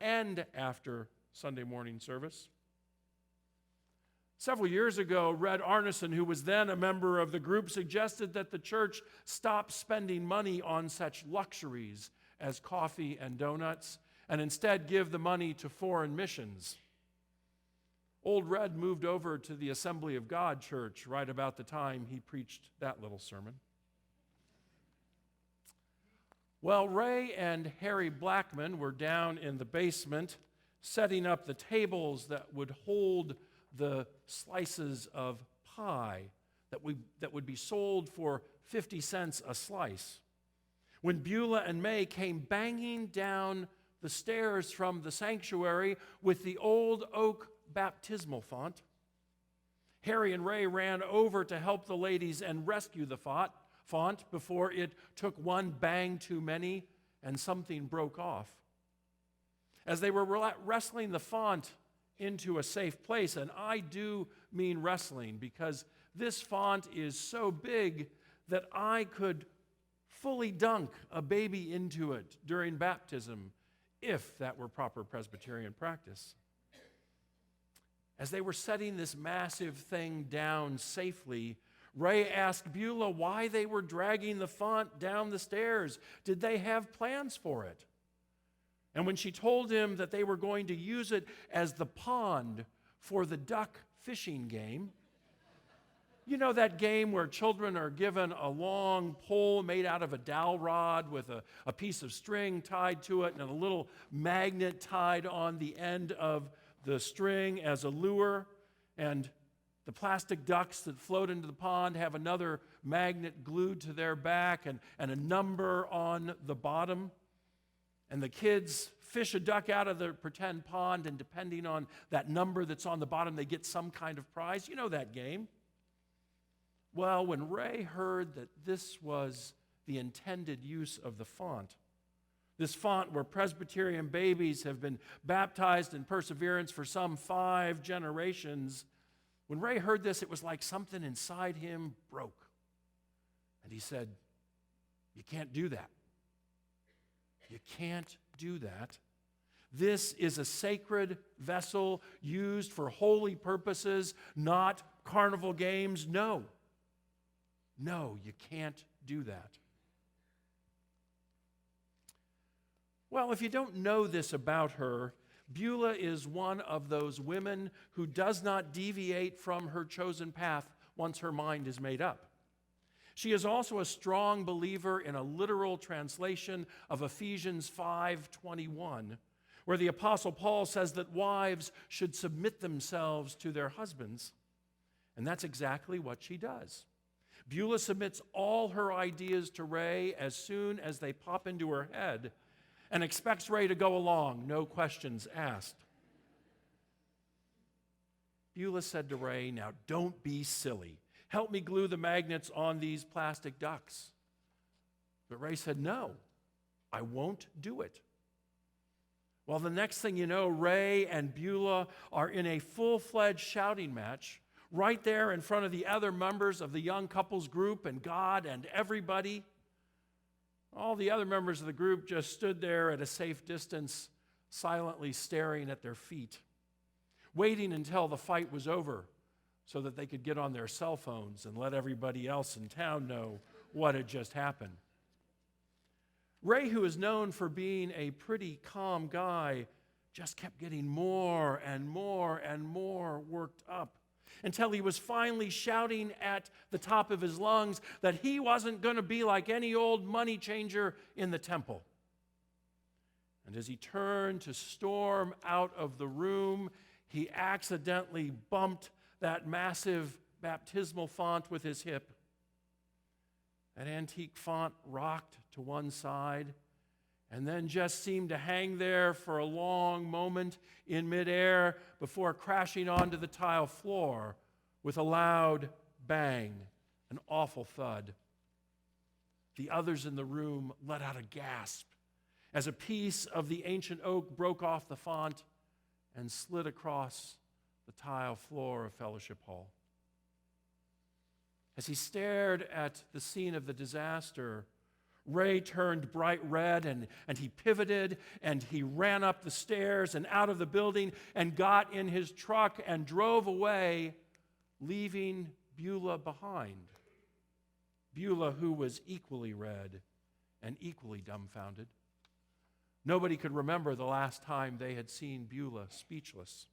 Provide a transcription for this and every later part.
and after Sunday morning service. Several years ago, Red Arneson, who was then a member of the group, suggested that the church stop spending money on such luxuries as coffee and donuts and instead give the money to foreign missions. Old Red moved over to the Assembly of God church right about the time he preached that little sermon. Well, Ray and Harry Blackman were down in the basement setting up the tables that would hold the slices of pie that would be sold for 50 cents a slice, when Beulah and May came banging down the stairs from the sanctuary with the old oak baptismal font. Harry and Ray ran over to help the ladies and rescue the font before it took one bang too many and something broke off. As they were wrestling the font into a safe place, and I do mean wrestling because this font is so big that I could fully dunk a baby into it during baptism if that were proper Presbyterian practice. As they were setting this massive thing down safely, Ray asked Beulah why they were dragging the font down the stairs. Did they have plans for it? And when she told him that they were going to use it as the pond for the duck fishing game, you know that game where children are given a long pole made out of a dowel rod with a piece of string tied to it and a little magnet tied on the end of the string as a lure, and the plastic ducks that float into the pond have another magnet glued to their back and a number on the bottom. And the kids fish a duck out of the pretend pond, and depending on that number that's on the bottom, they get some kind of prize. You know that game. Well, when Ray heard that this was the intended use of the font, this font where Presbyterian babies have been baptized in Perseverance for some 5 generations, when Ray heard this, it was like something inside him broke. And he said, "You can't do that. You can't do that. This is a sacred vessel used for holy purposes, not carnival games. No, you can't do that." Well, if you don't know this about her, Beulah is one of those women who does not deviate from her chosen path once her mind is made up. She is also a strong believer in a literal translation of Ephesians 5:21, where the Apostle Paul says that wives should submit themselves to their husbands. And that's exactly what she does. Beulah submits all her ideas to Ray as soon as they pop into her head and expects Ray to go along, no questions asked. Beulah said to Ray, "Now don't be silly. Help me glue the magnets on these plastic ducks." But Ray said, "No, I won't do it." Well, the next thing you know, Ray and Beulah are in a full-fledged shouting match right there in front of the other members of the young couples group and God and everybody. All the other members of the group just stood there at a safe distance, silently staring at their feet, waiting until the fight was over so that they could get on their cell phones and let everybody else in town know what had just happened. Ray, who is known for being a pretty calm guy, just kept getting more and more and more worked up until he was finally shouting at the top of his lungs that he wasn't going to be like any old money changer in the temple. And as he turned to storm out of the room, he accidentally bumped that massive baptismal font with his hip. That antique font rocked to one side and then just seemed to hang there for a long moment in midair before crashing onto the tile floor with a loud bang, an awful thud. The others in the room let out a gasp as a piece of the ancient oak broke off the font and slid across the tile floor of Fellowship Hall. As he stared at the scene of the disaster, Ray turned bright red and he pivoted and he ran up the stairs and out of the building and got in his truck and drove away, leaving Beulah behind. Beulah, who was equally red and equally dumbfounded. Nobody could remember the last time they had seen Beulah speechless.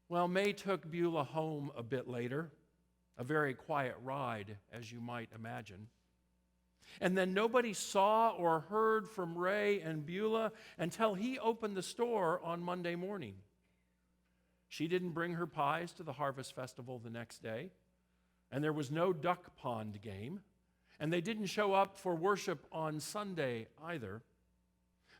Well, May took Beulah home a bit later, a very quiet ride, as you might imagine. And then nobody saw or heard from Ray and Beulah until he opened the store on Monday morning. She didn't bring her pies to the Harvest Festival the next day, and there was no duck pond game, and they didn't show up for worship on Sunday either.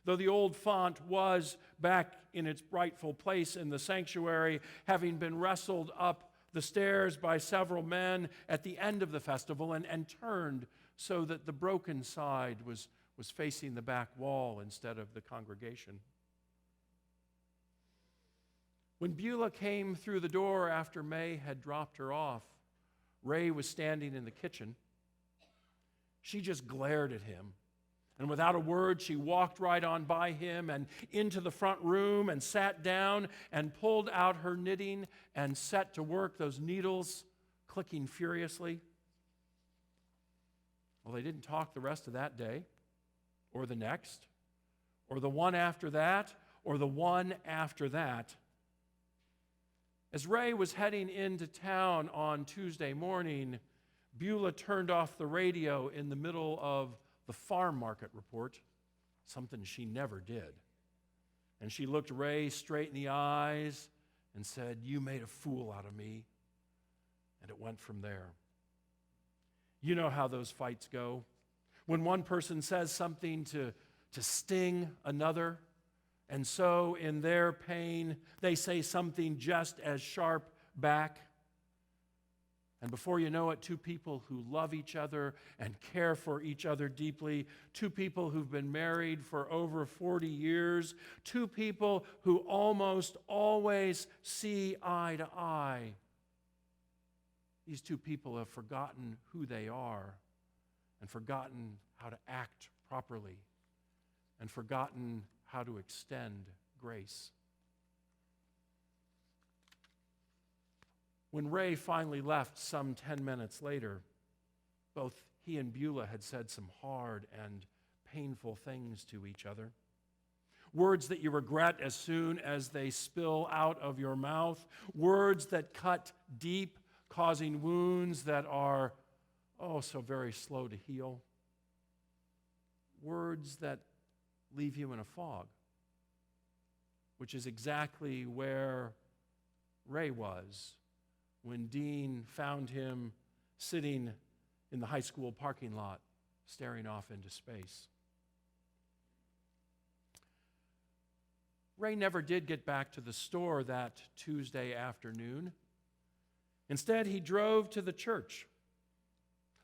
Though the old font was back in its rightful place in the sanctuary, having been wrestled up the stairs by several men at the end of the festival and turned so that the broken side was facing the back wall instead of the congregation. When Beulah came through the door after May had dropped her off, Ray was standing in the kitchen. She just glared at him. And without a word, she walked right on by him and into the front room and sat down and pulled out her knitting and set to work, those needles clicking furiously. Well, they didn't talk the rest of that day, or the next, or the one after that, or the one after that. As Ray was heading into town on Tuesday morning, Beulah turned off the radio in the middle of the farm market report, something she never did. And she looked Ray straight in the eyes and said, "You made a fool out of me." And it went from there. You know how those fights go. When one person says something to sting another, and so in their pain, they say something just as sharp back. And before you know it, two people who love each other and care for each other deeply, two people who've been married for over 40 years, two people who almost always see eye to eye. These two people have forgotten who they are and forgotten how to act properly and forgotten how to extend grace. When Ray finally left some 10 minutes later, both he and Beulah had said some hard and painful things to each other. Words that you regret as soon as they spill out of your mouth. Words that cut deep, causing wounds that are, so very slow to heal. Words that leave you in a fog, which is exactly where Ray was when Dean found him sitting in the high school parking lot, staring off into space. Ray never did get back to the store that Tuesday afternoon. Instead, he drove to the church.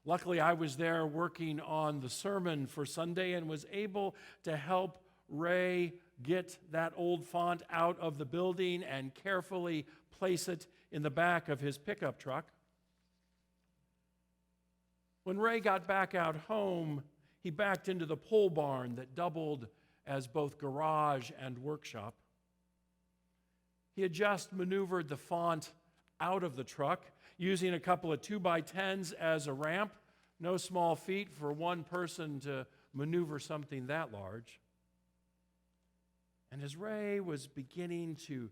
Luckily, I was there working on the sermon for Sunday and was able to help Ray get that old font out of the building and carefully place it in the back of his pickup truck. When Ray got back out home, he backed into the pole barn that doubled as both garage and workshop. He had just maneuvered the font out of the truck, using a couple of 2x10s as a ramp. No small feat for one person to maneuver something that large. And as Ray was beginning to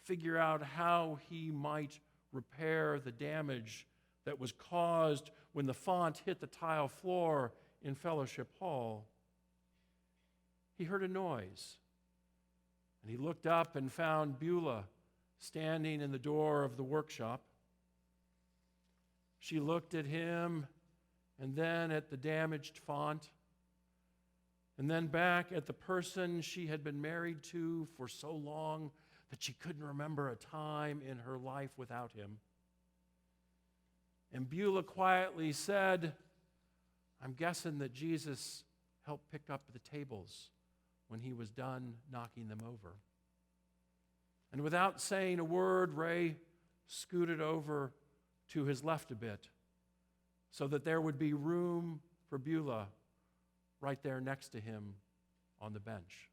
figure out how he might repair the damage that was caused when the font hit the tile floor in Fellowship Hall, he heard a noise. And he looked up and found Beulah standing in the door of the workshop. She looked at him and then at the damaged font and then back at the person she had been married to for so long that she couldn't remember a time in her life without him. And Beulah quietly said, "I'm guessing that Jesus helped pick up the tables when he was done knocking them over." And without saying a word, Ray scooted over to his left a bit, so that there would be room for Beulah right there next to him on the bench.